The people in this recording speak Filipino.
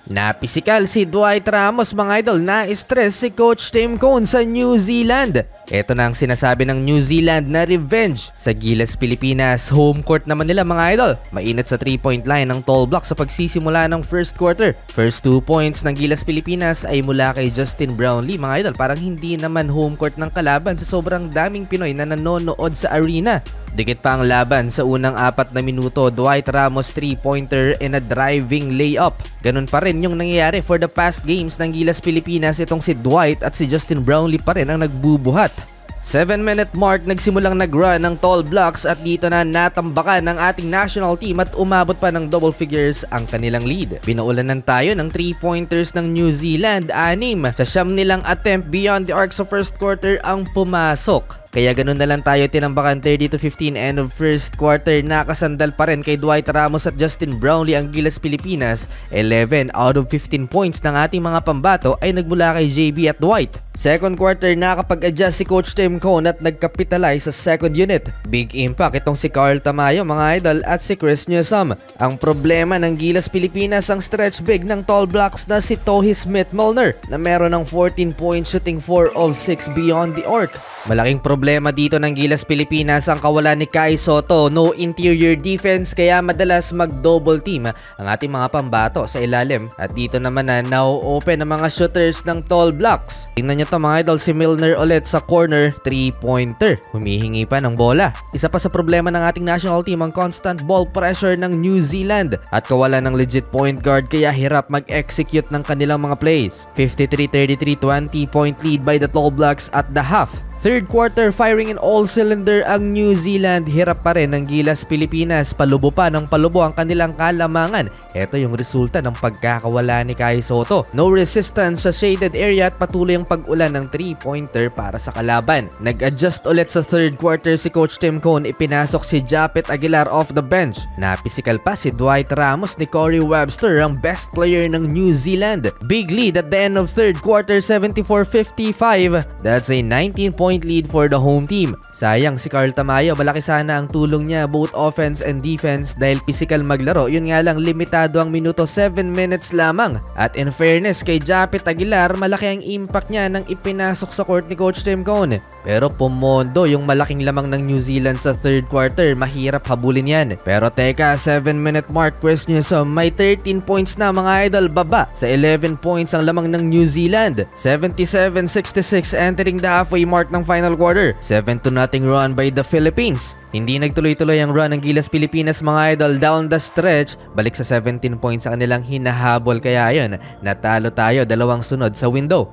Napisikal si Dwight Ramos mga idol, na-stress si Coach Tim Cone sa New Zealand. Ito na ang sinasabi ng New Zealand na revenge sa Gilas Pilipinas. Home court naman nila mga idol. Mainit sa 3-point line ng Tall Blocks sa pagsisimula ng first quarter. First 2 points ng Gilas Pilipinas ay mula kay Justin Brownlee mga idol. Parang hindi naman home court ng kalaban sa sobrang daming Pinoy na nanonood sa arena. Dikit pa ang laban sa unang 4 na minuto. Dwight Ramos 3-pointer and a driving layup. Ganun pa rin yung nangyayari for the past games ng Gilas Pilipinas. Itong si Dwight at si Justin Brownlee pa rin ang nagbubuhat. 7-minute mark nagsimulang nag-run ng Tall Blocks at dito na natambakan ng ating national team at umabot pa ng double figures ang kanilang lead. Pinaulanan tayo ng 3-pointers ng New Zealand, 6 sa 9 nilang attempt beyond the arc sa first quarter ang pumasok. Kaya ganun na lang tayo tinambakan 30-15 end of first quarter. Nakasandal pa rin kay Dwight Ramos at Justin Brownlee ang Gilas Pilipinas. 11 out of 15 points ng ating mga pambato ay nagmula kay JB at Dwight. Second quarter nakapag-adjust si Coach Tim Cone at nagkapitalize sa second unit. Big impact itong si Carl Tamayo mga idol at si Chris Newsome. Ang problema ng Gilas Pilipinas ang stretch big ng Tall Blocks na si Tohi Smith-Milner na meron ng 14 points shooting 4 of 6 beyond the arc. Malaking problema dito ng Gilas Pilipinas ang kawalan ni Kai Sotto. No interior defense kaya madalas mag-double team ang ating mga pambato sa ilalim. At dito naman na now-open ang mga shooters ng Tall Blocks. Tingnan nyo to mga idol, si Milner ulit sa corner, 3-pointer. Humihingi pa ng bola. Isa pa sa problema ng ating national team ang constant ball pressure ng New Zealand at kawalan ng legit point guard kaya hirap mag-execute ng kanilang mga plays. 53-33, 20-point lead by the Tall Blocks at the half. Third quarter, firing in all cylinder ang New Zealand. Hirap pa rin ng Gilas Pilipinas. Palubo pa ng palubo ang kanilang kalamangan. Ito yung resulta ng pagkakawala ni Kai Sotto. No resistance sa shaded area at patuloy ang pag-ulan ng 3-pointer para sa kalaban. Nag-adjust ulit sa third quarter si Coach Tim Cone. Ipinasok si Japet Aguilar off the bench. Napisikal pa si Dwight Ramos ni Corey Webster, ang best player ng New Zealand. Big lead at the end of third quarter, 74-55. That's a 19-point lead for the home team. Sayang si Carl Tamayo, malaki sana ang tulong niya both offense and defense dahil physical maglaro. Yun nga lang, limitado ang minuto, 7 minutes lamang. At in fairness kay Japet Aguilar, malaki ang impact niya nang ipinasok sa court ni Coach Tim Cone. Pero pumondo yung malaking lamang ng New Zealand sa third quarter. Mahirap habulin yan. Pero teka, 7-minute mark, Chris Newsome may 13 points na mga idol, baba sa 11 points ang lamang ng New Zealand. 77-66 entering the halfway mark ng final quarter. 7-0 run by the Philippines. Hindi nagtuloy-tuloy ang run ng Gilas Pilipinas mga idol. Down the stretch, balik sa 17 points sa kanilang hinahabol. Kaya yun, natalo tayo 2 sunod sa window.